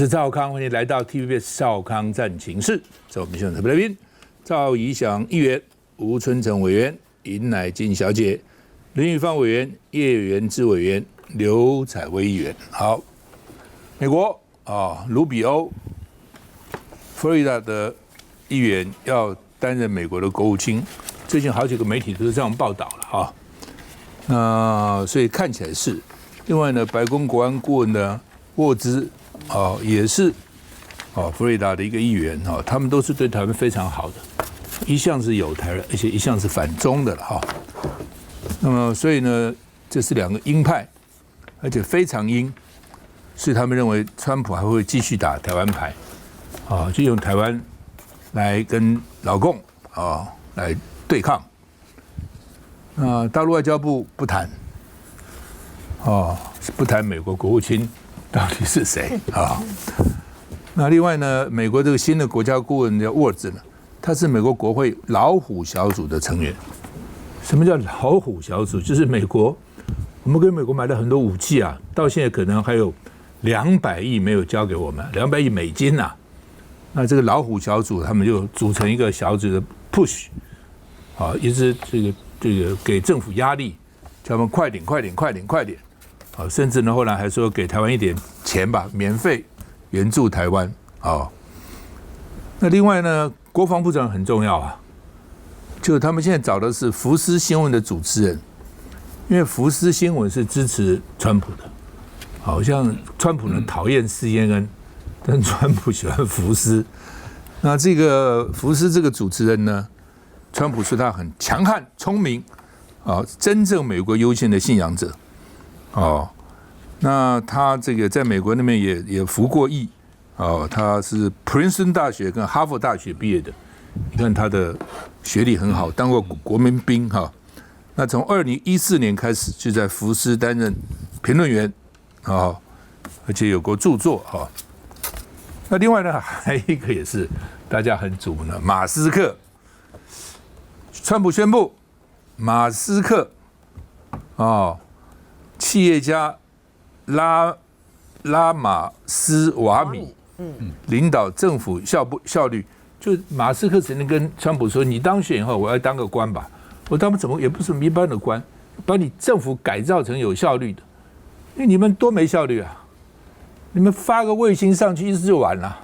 是赵康，欢迎来到 TVBS 赵康战情室。在我们现场特别来宾，赵怡翔议员、吴春成委员、尹乃菁小姐、林玉芳委员、叶元之委员、刘彩薇议员。好，美国卢比欧，佛罗里达的议员要担任美国的国务卿，最近好几个媒体都是这样报道了那所以看起来是。另外呢，白宫国安顾问的沃兹也是佛罗里达的一个议员他们都是对台湾非常好的，一向是友台的，而且一向是反中的了那么所以呢，这是两个鹰派，而且非常鹰，所以他们认为川普还会继续打台湾牌就用台湾来跟老共来对抗。大陆外交部不谈不谈美国国务卿到底是谁那另外呢，美国这个新的国家顾问叫沃兹呢，他是美国国会老虎小组的成员。什么叫老虎小组？就是我们跟美国买了很多武器到现在可能还有200亿没有交给我们，200亿美金那这个老虎小组他们就组成一个小组的 push 一直这个给政府压力，叫他们快点甚至呢后来还说给台湾一点钱吧，免费援助台湾那另外呢，国防部长很重要就他们现在找的是福斯新闻的主持人，因为福斯新闻是支持川普的，好像川普呢讨厌CNN，但川普喜欢福斯。那这个福斯这个主持人呢，川普说他很强悍、聪明真正美国优先的信仰者那他这个在美国那边也服过役他是 Princeton 大学跟哈佛大学毕业的，你看他的学历很好，当过国民兵那从2014年开始就在福斯担任评论员而且有过著作那另外呢，还有一个也是大家很瞩目的马斯克，川普宣布马斯克企业家拉马斯瓦米领导政府效率，就马斯克曾经跟川普说，你当选以后我要当个官吧，我当怎么也不是一般的官，把你政府改造成有效率的，因为你们多没效率你们发个卫星上去一次就完了，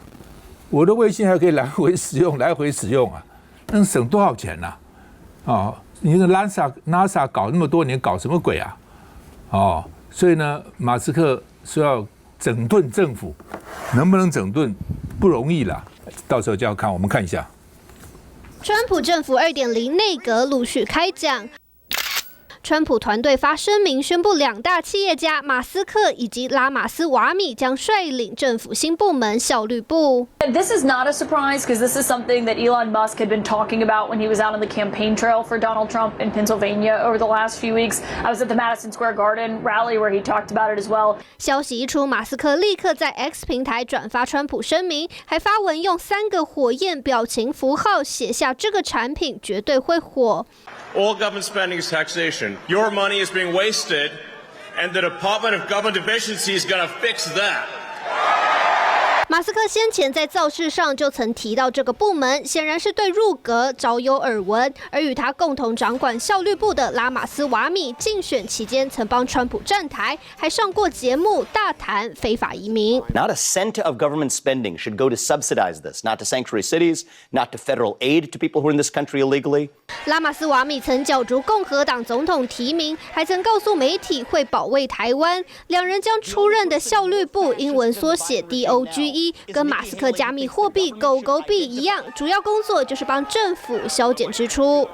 我的卫星还可以来回使用那省多少钱你的 NASA 搞那么多年，搞什么鬼所以呢，马斯克说要整顿政府，能不能整顿不容易啦，到时候就要看，我们看一下。川普政府2.0内阁陆续开讲。川普团队发声明宣布，2大企业家马斯克以及拉马斯瓦米将率领政府新部门效率部。This is not a surprise because this is something that Elon Musk had been talking about when he was out on the campaign trail for Donald Trump in Pennsylvania over the last few weeks. I was at the Madison Square Garden rally where he talked about it as well. 消息一出，马斯克立刻在 X 平台转发川普声明，还发文用3个火焰表情符号写下这个产品绝对会火。All government spending is taxation. Your money is being wasted, and the Department of Government Efficiency is going to fix that. 马斯克先前在造势上就曾提到这个部门，显然是对入阁早有耳闻。而与他共同掌管效率部的拉马斯瓦米，竞选期间曾帮川普站台，还上过节目大谈非法移民。Not a cent of government spending should go to subsidize this, not to sanctuary cities, not to federal aid to people who are in this country illegally. 拉马斯瓦米曾角逐共和党总统提名，还曾告诉媒体会保卫台湾。两人将出任的效率部英文缩写 DOGE。跟马斯克加密货币狗狗币一样，主要工作就是帮政府削减支出。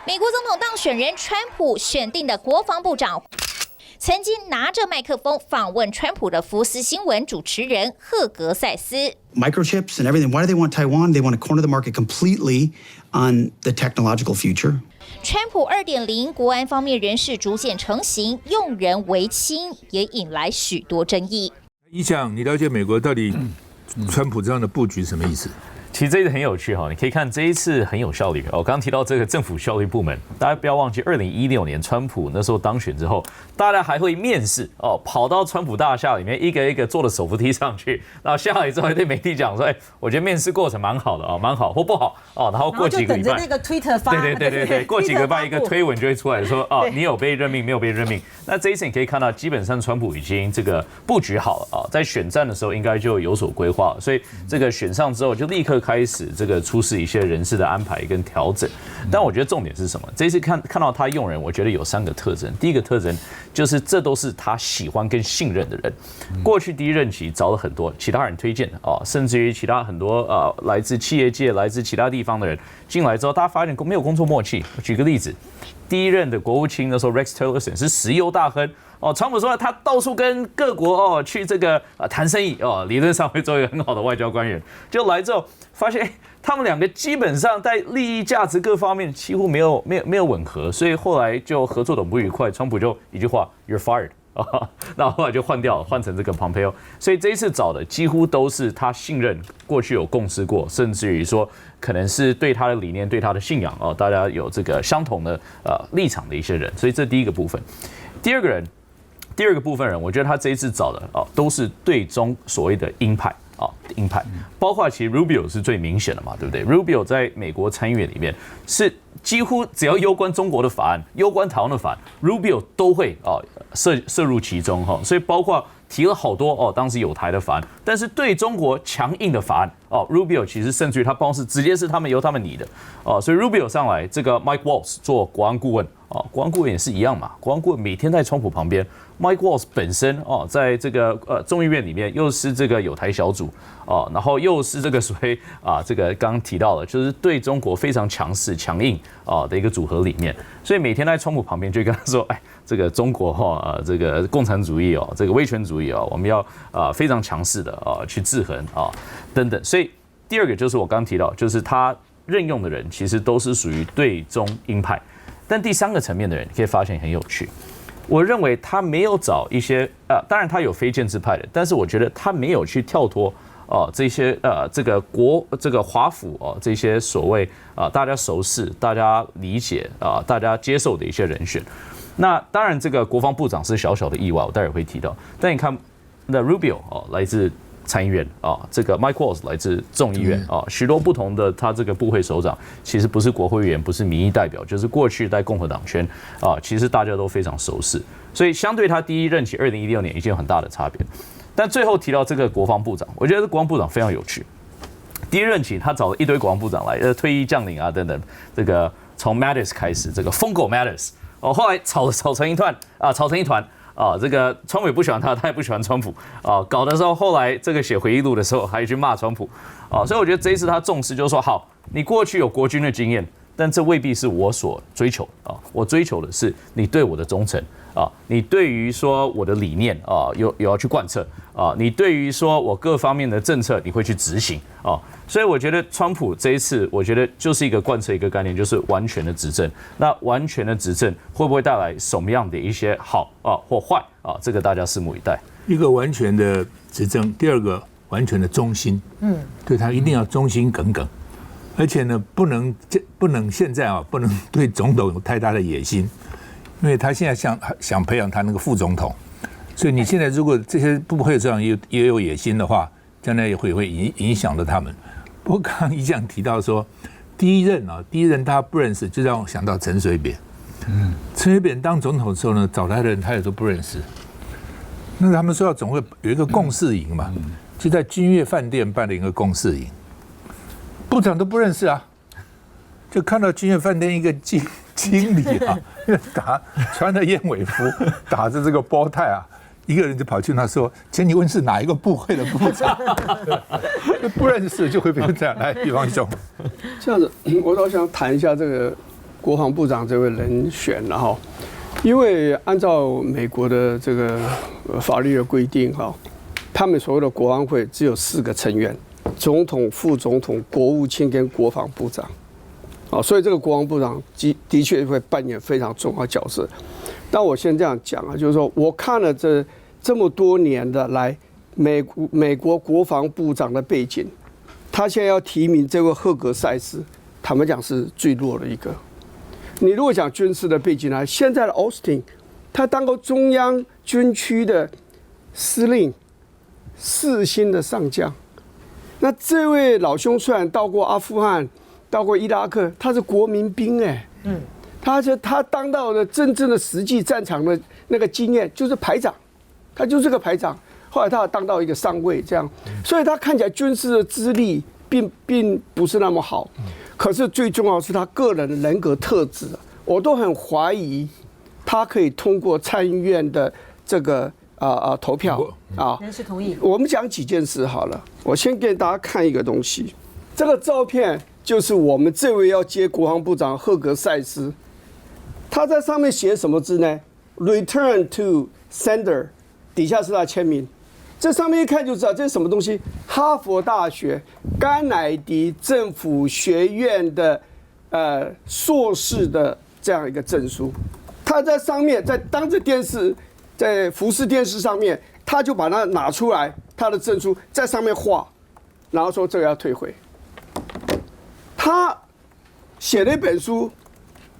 美国总统当选人川普选定的国防部长，曾经拿着麦克风访问川普的福斯新闻主持人赫格塞斯。Microchips and everything. Why do they want Taiwan? They want to corner the market completely on the technological future. 川普2.0国安方面人士逐渐成型，用人唯亲，也引来许多争议。怡翔，你了解美国到底川普这样的布局什么意思？其实这一次很有趣哈，你可以看这一次很有效率。我刚刚提到这个政府效率部门，大家不要忘记，2016年川普那时候当选之后，大家还会面试哦，跑到川普大厦里面一个一个坐的手扶梯上去，然后下来之后对媒体讲说，我觉得面试过程蛮好的哦，蛮好或不好哦，然后过几个礼拜，那个 Twitter 发，对，过几个礼拜一个推文就会出来说，你有被任命没有被任命。那这一次你可以看到，基本上川普已经这个布局好了啊，在选战的时候应该就有所规划，所以这个选上之后就立刻开始这个出示一些人事的安排跟调整。但我觉得重点是什么？这一次看到他用人，我觉得有3个特征。第一个特征就是这都是他喜欢跟信任的人。过去第一任期找了很多其他人推荐的甚至于其他很多来自企业界、来自其他地方的人进来之后，大家发现没有工作默契。举个例子，第一任的国务卿那时候 Rex Tillerson 是石油大亨。川普说他到处跟各国去这个谈生意理论上会做一个很好的外交官员。就来之后发现，他们2个基本上在利益、价值各方面几乎没有吻合，所以后来就合作的不愉快。川普就一句话 "You're fired"， 那后来就换掉了，换成这个 Pompeo。所以这一次找的几乎都是他信任、过去有共事过，甚至于说可能是对他的理念、对他的信仰大家有这个相同的立场的一些人。所以这第一个部分。第二个部分人，我觉得他这一次找的都是对中所谓的鹰派鹰派，包括其实 Rubio 是最明显的嘛，对不对 ？Rubio 在美国参议院里面是几乎只要攸关中国的法案、攸关台湾的法案 ，Rubio 都会涉入其中所以包括提了好多当时有台的法案，但是对中国强硬的法案Rubio 其实甚至于他办公室直接是由他们拟的所以 Rubio 上来，这个 Mike Waltz 做国安顾问国安顾问也是一样嘛，国安顾问每天在川普旁边。Mike Waltz 本身在这个众议院里面又是这个有台小组然后又是这个所谓这个刚刚提到的，就是对中国非常强势、强硬的一个组合里面，所以每天在川普旁边就跟他说，这个中国这个共产主义这个威权主义我们要非常强势的去制衡等等。所以第二个就是我刚刚提到，就是他任用的人其实都是属于对中鹰派，但第3个层面的人，你可以发现很有趣。我认为他没有找一些当然他有非建制派的，但是我觉得他没有去跳脱这些这个华府这些所谓大家熟识、大家理解大家接受的一些人选。那当然这个国防部长是小小的意外，我待会会提到。但你看，那 Rubio 来自参议院这个 Mike Waltz 来自众议院许多不同的他这个部会首长其实不是国会议员，不是民意代表，就是过去在共和党圈其实大家都非常熟识，所以相对他第一任期2016年已经有很大的差别。但最后提到这个国防部长，我觉得国防部长非常有趣。第一任期他找了一堆国防部长来，退役将领等等，这个从 Mattis 开始，这个疯狗 Mattis 后来吵成一团这个川普也不喜欢他，他也不喜欢川普搞的时候，后来这个写回忆录的时候还去骂川普所以我觉得这一次他重视，就是说，好，你过去有国军的经验，但这未必是我所追求我追求的是你对我的忠诚你对于说我的理念有要去贯彻你对于说我各方面的政策你会去执行所以我觉得川普这一次，我觉得就是一个贯彻一个概念，就是完全的执政。那完全的执政会不会带来什么样的一些好或坏这个大家拭目以待。一个完全的执政，第二个完全的忠心，对他一定要忠心耿耿，而且呢，不能现在不能对总统有太大的野心，因为他现在想培养他那个副总统，所以你现在如果这些部会首长也有野心的话，将来也会影响到他们。不过刚刚一向提到说，第一任大家不认识，就让我想到陈水扁。陈水扁当总统的时候呢，找他的人他也都不认识。那他们说要总会有一个共事营嘛，就在君悦饭店办了一个共事营，部长都不认识啊，就看到君悦饭店一个经理穿着燕尾服，打着这个包带一个人就跑去他说：“请你问是哪一个部会的部长？”不认识就会变成这样。来，比方兄，这样子，我倒想谈一下这个国防部长这位人选了哈，因为按照美国的这个法律的规定他们所谓的国安会只有4个成员：总统、副总统、国务卿跟国防部长。所以这个国防部长的确会扮演非常重要的角色。但我先这样讲就是说，我看了这么多年的来美国国防部长的背景，他现在要提名这位赫格塞斯，坦白讲是最弱的一个。你如果讲军事的背景呢，现在的 Austin， 他当过中央军区的司令，4星的上将。那这位老兄虽然到过阿富汗，到过伊拉克，他是国民兵他当到的真正的实际战场的那个经验就是排长，他就是个排长。后来他当到一个上尉，这样，所以他看起来军事的资历并不是那么好。可是最重要的是他个人的人格特质，我都很怀疑他可以通过参议院的这个投票人事同意。我们讲几件事好了，我先给大家看一个东西，这个照片就是我们这位要接国防部长赫格塞斯，他在上面写什么字呢 ？Return to sender， 底下是他签名。这上面一看就知道这是什么东西，哈佛大学甘乃迪政府学院的硕士的这样一个证书。他在上面，在当着电视，在福斯电视上面，他就把它拿出来，他的证书在上面画，然后说这个要退回。他写了一本书，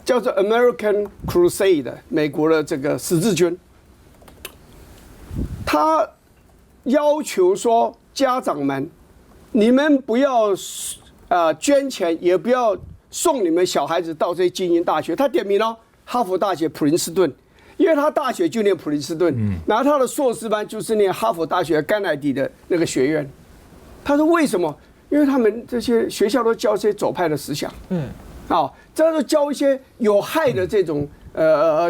叫做《American Crusade》，美国的这个十字军。他要求说，家长们，你们不要捐钱，也不要送你们小孩子到这些精英大学。他点名了哈佛大学、普林斯顿，因为他大学就念普林斯顿，然后他的硕士班就是念哈佛大学甘乃迪的那个学院。他说为什么？因为他们这些学校都教这些左派的思想，这样就教一些有害的这种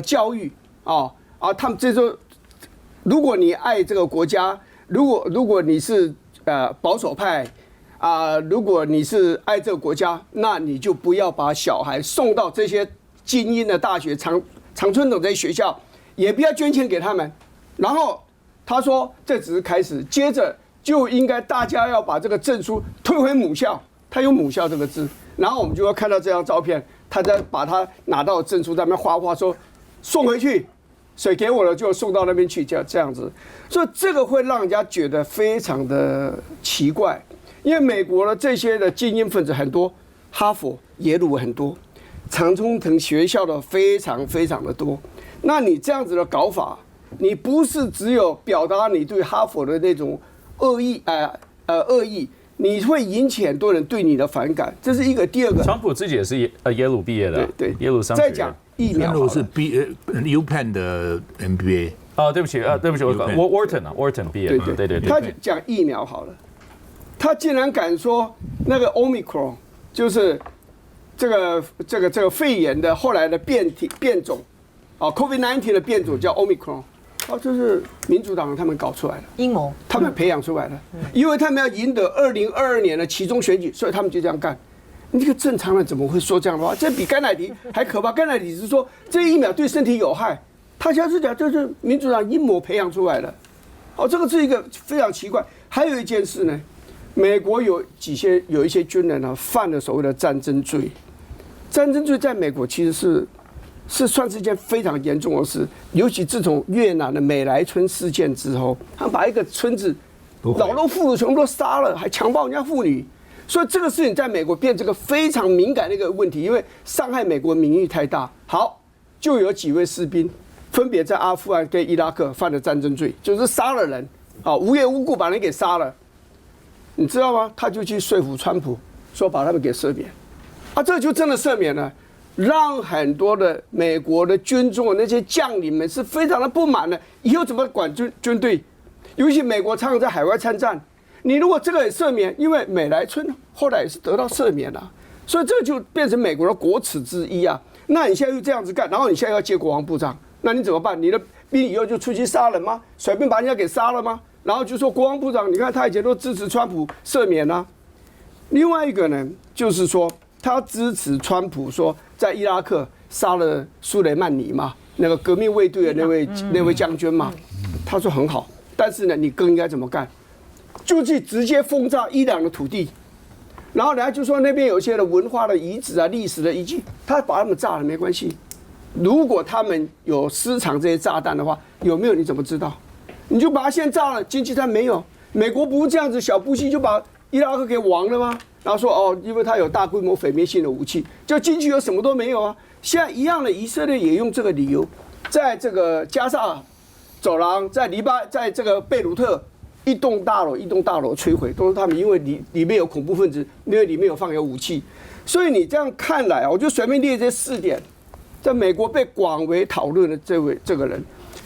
教育他们这种，如果你爱这个国家。如果你是保守派如果你是爱这个国家，那你就不要把小孩送到这些精英的大学、常春藤这些学校，也不要捐钱给他们。然后他说这只是开始，接着就应该大家要把这个证书退回母校，他有母校这个字，然后我们就会看到这张照片，他再把他拿到证书在那边画说送回去。水给我了就送到那边去，这样子，所以这个会让人家觉得非常的奇怪，因为美国的这些的精英分子很多，哈佛、耶鲁很多，常春藤学校的非常非常的多。那你这样子的搞法，你不是只有表达你对哈佛的那种恶意，你会引起很多人对你的反感，这是一个。第二个，川普自己也是耶鲁毕业的，对，耶鲁商学院。再讲疫苗，川普是UPenn 的 MBA。对不起，我 Wharton 毕业，对。他讲疫苗好了，他竟然敢说那个 Omicron 就是这个肺炎的后来的变种，COVID-19 的变种叫 Omicron。这是民主党他们搞出来的阴谋，他们培养出来的，因为他们要赢得2022年的期中选举，所以他们就这样干。你这个正常人怎么会说这样的话？这比甘乃迪还可怕。甘乃迪是说这疫苗对身体有害，他现在是讲这是民主党阴谋培养出来的。这个是一个非常奇怪。还有一件事呢，美国有一些军人呢犯了所谓的战争罪，战争罪在美国其实是算是一件非常严重的事，尤其自从越南的美莱村事件之后，他们把一个村子老弱妇孺全部都杀了，还强暴人家妇女，所以这个事情在美国变成一个非常敏感的一个问题，因为伤害美国名誉太大。好，就有几位士兵分别在阿富汗跟伊拉克犯了战争罪，就是杀了人，无缘无故把人给杀了，你知道吗？他就去说服川普，说把他们给赦免，这就真的赦免了。让很多的美国的军中的那些将领们是非常的不满的，以后怎么管军队？尤其美国常常在海外参战，你如果这个也赦免，因为美莱村后来也是得到赦免了，所以这就变成美国的国耻之一啊。那你现在又这样子干，然后你现在要接国防部长，那你怎么办？你的兵以后就出去杀人吗？随便把人家给杀了吗？然后就说国防部长，你看他以前都支持川普赦免啊。另外一个呢，就是说他支持川普说在伊拉克杀了苏雷曼尼嘛，那个革命卫队的那位将军嘛，他说很好，但是呢，你更应该怎么干？就去直接轰炸伊朗的土地，然后人家就说那边有一些的文化的遗址啊、历史的遗迹，他把他们炸了没关系。如果他们有私藏这些炸弹的话，有没有你怎么知道？你就把它先炸了，经济战没有。美国不是这样子，小布希就把伊拉克给亡了吗？然后说哦，因为他有大规模毁灭性的武器，就进去有什么都没有啊。现在一样的，以色列也用这个理由，在这个加萨走廊，在这个贝鲁特一栋大楼摧毁，都是他们因为里面有恐怖分子，因为里面有放有武器。所以你这样看来，我就随便列这4点，在美国被广为讨论的这个人，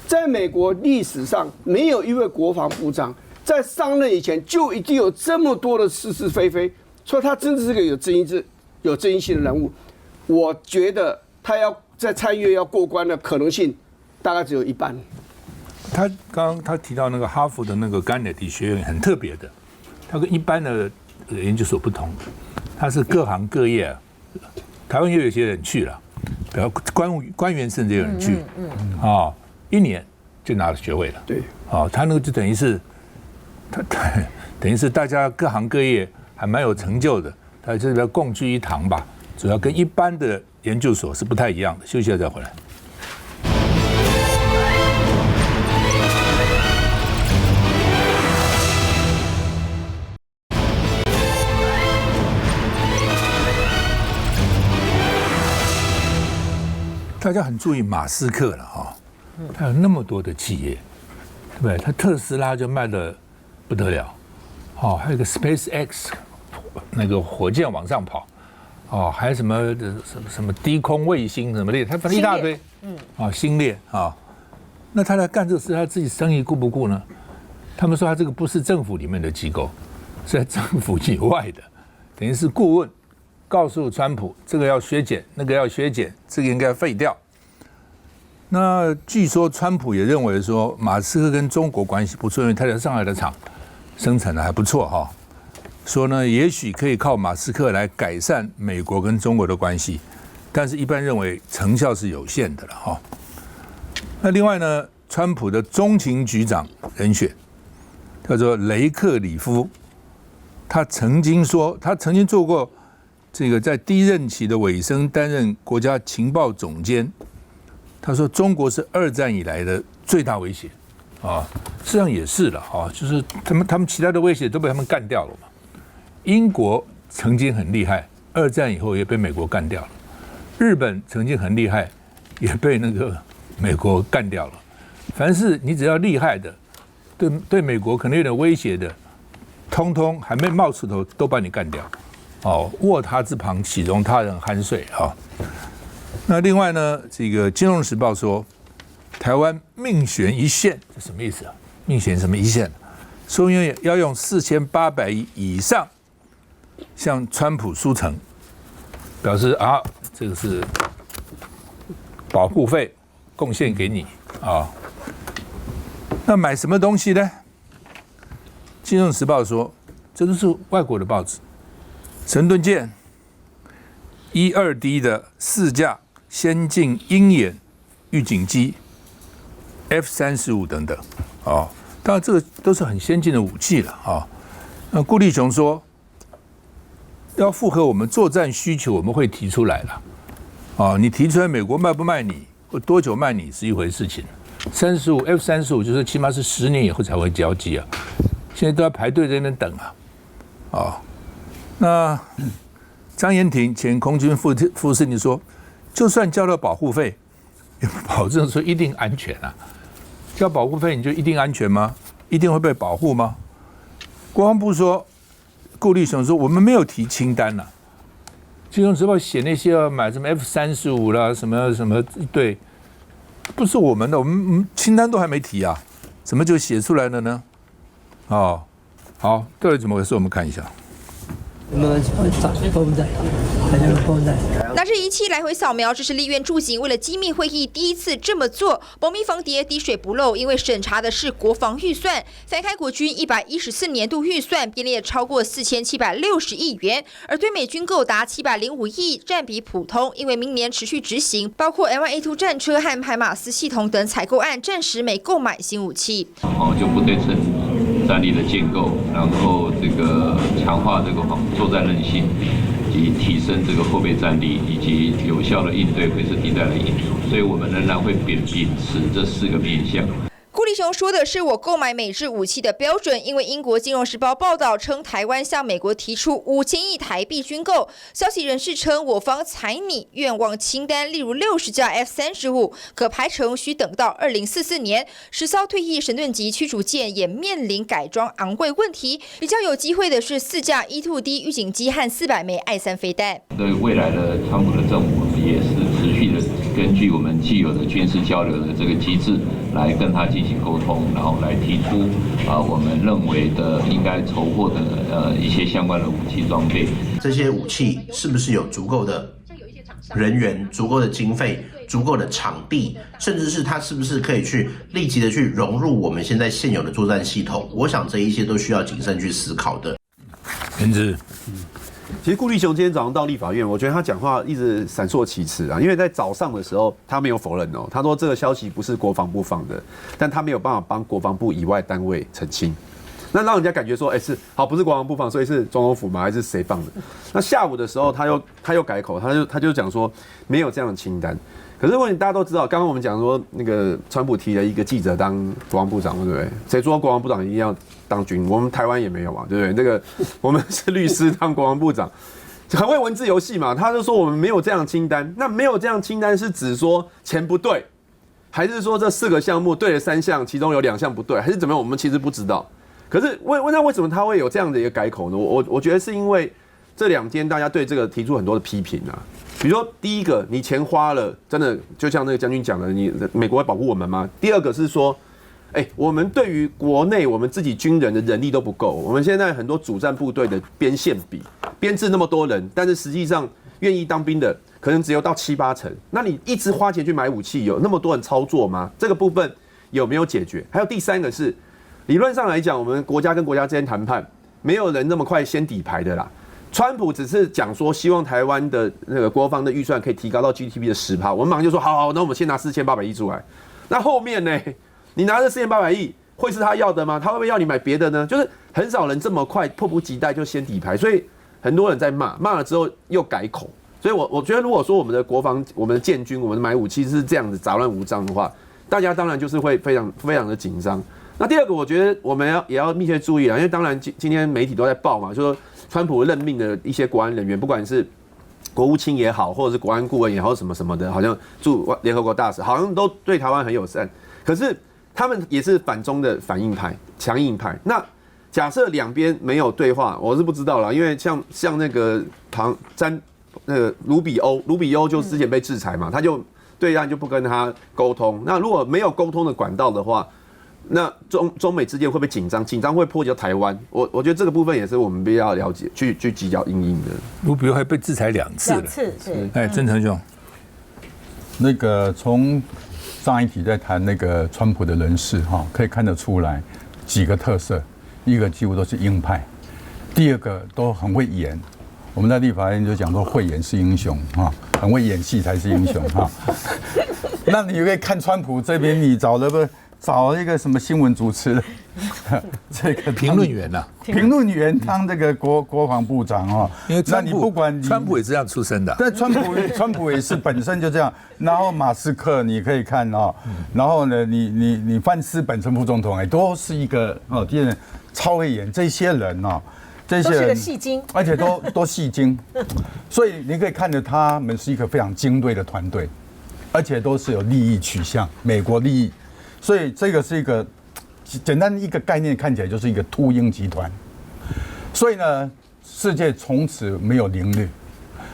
在美国历史上没有一位国防部长在上任以前就一定有这么多的是是非非。所以他真的是个有争议性的人物，我觉得他要在参议院要过关的可能性大概只有一半。他刚刚提到那个哈佛的那个甘乃迪学院很特别的，它跟一般的研究所不同，它是各行各业，台湾也有些人去了，比如官员甚至有人去，1年就拿了学位了。对，他那个就等于是等于是大家各行各业还蛮有成就的，他就是要共聚一堂吧，主要跟一般的研究所是不太一样的。休息一下再回来。大家很注意马斯克了哈，他有那么多的企业，对不对？他特斯拉就卖得不得了，还有一个 SpaceX 那个火箭往上跑，还有什么低空卫星什么的，他反正一大堆，星链那他来干这个事，他自己生意顾不顾呢？他们说他这个不是政府里面的机构，是在政府以外的，等于是顾问。告诉川普，这个要削减，那个要削减，这个应该废掉。那据说川普也认为说，马斯克跟中国关系不错，因为他在上海的厂生产的还不错哈。说呢，也许可以靠马斯克来改善美国跟中国的关系，但是一般认为成效是有限的了哈。那另外呢，川普的中情局长人选叫做雷克里夫，他曾经说，他曾经做过。这个在第一任期的尾声担任国家情报总监，他说中国是2战以来的最大威胁，实际上也是了就是他们其他的威胁都被他们干掉了嘛。英国曾经很厉害，2战以后也被美国干掉了。日本曾经很厉害，也被那个美国干掉了。凡是你只要厉害的，对美国可能有点威胁的，通通还没冒出头都把你干掉。卧榻之旁岂容他人酣睡那另外呢，这个《金融时报》说，台湾命悬一线，这什么意思啊？命悬什么一线？说因为要用4800亿以上向川普输成，表示这个是保护费贡献给你那买什么东西呢？《金融时报》说，这都是外国的报纸。神盾舰、1、2D 的4架先进鹰眼预警机、F-35等等，当然这个都是很先进的武器了那顾立雄说，要符合我们作战需求，我们会提出来了你提出来，美国卖不卖你，或多久卖你是一回事情。F-35就是起码是10年以后才会交机现在都要排队在那边等那张延廷前空军副司令说，就算交了保护费，也不保证说一定安全交保护费你就一定安全吗？一定会被保护吗？国防部说，顾立雄说，我们没有提清单《金融时报》写那些要买什么 F-35啦，什么什么一堆，不是我们的，我们清单都还没提怎么就写出来了呢？好，到底怎么回事？我们看一下。拿着仪器来回扫描，这是立院助行为了机密会议第一次这么做，保密防谍，滴水不漏。因为审查的是国防预算，翻开国军114年度预算编列超过4760亿元，而对美军购达705亿，占比普通。因为明年持续执行，包括 M1A2 战车和海马斯系统等采购案，暂时没购买新武器。就不对称战力的建构，然后这个强化这个作战韧性，及提升这个后备战力，以及有效的应对灰色地带的因素，所以我们仍然会秉持这4个面向。顾立雄说的是我购买美制武器的标准，因为英国金融时报报道称，台湾向美国提出5000亿台币军购。消息人士称，我方采拟愿望清单，例如60架 F-35，可排程需等到2044年。10艘退役神盾级驱逐舰也面临改装昂贵问题。比较有机会的是4架 E-2D 预警机和400枚I-3飞弹。对未来的川普的政府，我们也是持续的根据我们既有的军事交流的这个机制来跟他进行沟通，然后来提出我们认为的应该筹获的一些相关的武器装备。这些武器是不是有足够的人员、足够的经费、足够的场地，甚至是它是不是可以去立即的去融入我们现在现有的作战系统？我想这一些都需要谨慎去思考的。原之。其实顾立雄今天早上到立法院，我觉得他讲话一直闪烁其词啊，因为在早上的时候他没有否认哦，他说这个消息不是国防部放的，但他没有办法帮国防部以外单位澄清，那让人家感觉说，是好不是国防部放，所以是总统府吗？还是谁放的？那下午的时候他又改口，他就讲说没有这样的清单。可是问题大家都知道，刚刚我们讲说那个川普提了一个记者当国防部长，对不对？谁说国防部长一定要当军？我们台湾也没有嘛，对不对？那个我们是律师当国防部长，很会文字游戏嘛。他就说我们没有这样清单，那没有这样清单是指说钱不对，还是说这4个项目对了3项，其中有2项不对，还是怎么样？我们其实不知道。可是那为什么他会有这样的一个改口呢？我觉得是因为这2天大家对这个提出很多的批评啊。比如说，第一个，你钱花了，真的就像那个将军讲的，你美国会保护我们吗？第二个是说，我们对于国内我们自己军人的人力都不够，我们现在很多主战部队的编线比编制那么多人，但是实际上愿意当兵的可能只有到7、8成。那你一直花钱去买武器，有那么多人操作吗？这个部分有没有解决？还有第3个是，理论上来讲，我们国家跟国家之间谈判，没有人那么快先底牌的啦。川普只是讲说，希望台湾的那个国防的预算可以提高到 GDP 的10%，我们马上就说好，那我们先拿4800亿出来。那后面呢？你拿着4800亿，会是他要的吗？他会不会要你买别的呢？就是很少人这么快迫不及待就先底牌，所以很多人在骂了之后又改口。所以我觉得，如果说我们的国防、我们的建军、我们的买武器是这样子杂乱无章的话，大家当然就是会非常非常的紧张。那第二个，我觉得我们也要密切注意啊，因为当然今天媒体都在报嘛，就说川普任命的一些国安人员，不管是国务卿也好，或者是国安顾问也好，什么什么的，好像驻联合国大使，好像都对台湾很友善。可是他们也是反中的反硬派、强硬派。那假设两边没有对话，我是不知道啦，因为像那个卢比欧就之前被制裁嘛，他就对岸就不跟他沟通。那如果没有沟通的管道的话，那中美之间会不会紧张？紧张会波及到台湾。我觉得这个部分也是我们必要了解，去犄角应应的。卢比欧还被制裁2次了。2次是。曾成兄，那个从上一题在谈那个川普的人事哈，可以看得出来几个特色。一个几乎都是鹰派，第二个都很会演。我们在立法院就讲说，会演是英雄哈，很会演戏才是英雄哈。那你可以看川普这边，你找一个什么新闻主持人，这个评论员呐，评论员当这个国防部长哦。因为那你不管川普也是这样出身的，但川普也是本身就这样。然后马斯克你可以看哦，然后呢，你范斯本身副总统都是一个这些人超会演，这些人哦。这些人都是个戏精，而且都戏精，所以你可以看着他们是一个非常精锐的团队，而且都是有利益取向，美国利益，所以这个是一个简单一个概念，看起来就是一个秃鹰集团。所以呢，世界从此没有宁日，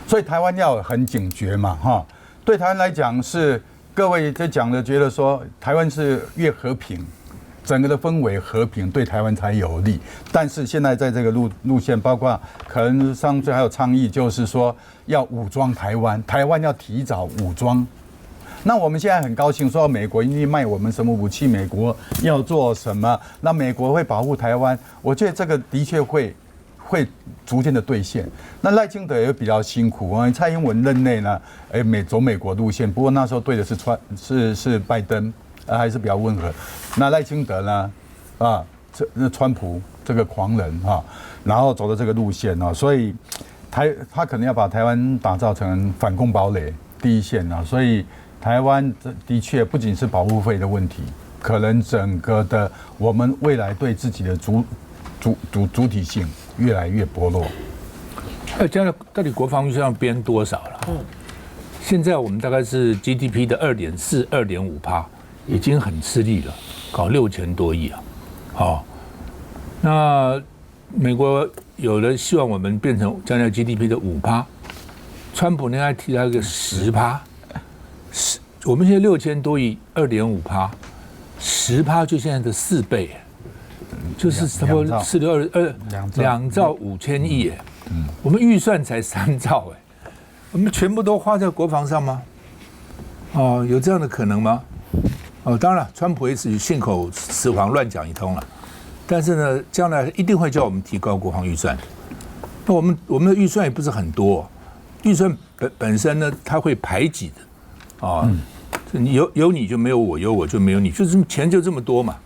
所以台湾要很警觉嘛，哈。对台湾来讲是各位在讲的，觉得说台湾是越和平。整个的氛围和平对台湾才有利，但是现在在这个路线，包括可能上次还有倡议，就是说要武装台湾，台湾要提早武装。那我们现在很高兴说美国一定卖我们什么武器，美国要做什么，那美国会保护台湾。我觉得这个的确会逐渐的兑现。那赖清德也比较辛苦啊，蔡英文任内呢，走美国路线，不过那时候对的是拜登。还是比较温和。那赖清德呢？那川普这个狂人然后走的这个路线所以他可能要把台湾打造成反攻堡垒第一线所以台湾的确不仅是保护费的问题，可能整个的我们未来对自己的主体性越来越薄弱。将来到底国防预算要编多少了？现在我们大概是 GDP 的2.4、2.5%，已经很吃力了，搞6000多亿啊！好，那美国有人希望我们变成将来 GDP 的5%，川普呢还提到一个10%，我们现在6000多亿，2.5%，10%就现在的4倍，就是差不多2兆5千亿耶。我们预算才3兆哎，我们全部都花在国防上吗？哦，有这样的可能吗？哦，当然了，川普也是信口雌黄乱讲一通了，但是呢，将来一定会叫我们提高国防预算。那我们的预算也不是很多，预算本身呢，它会排挤的，啊，你有你就没有我，有我就没有你，就是钱就这么多嘛，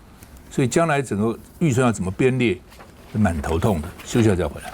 所以将来整个预算要怎么编列，蛮头痛的。休息一下再回来。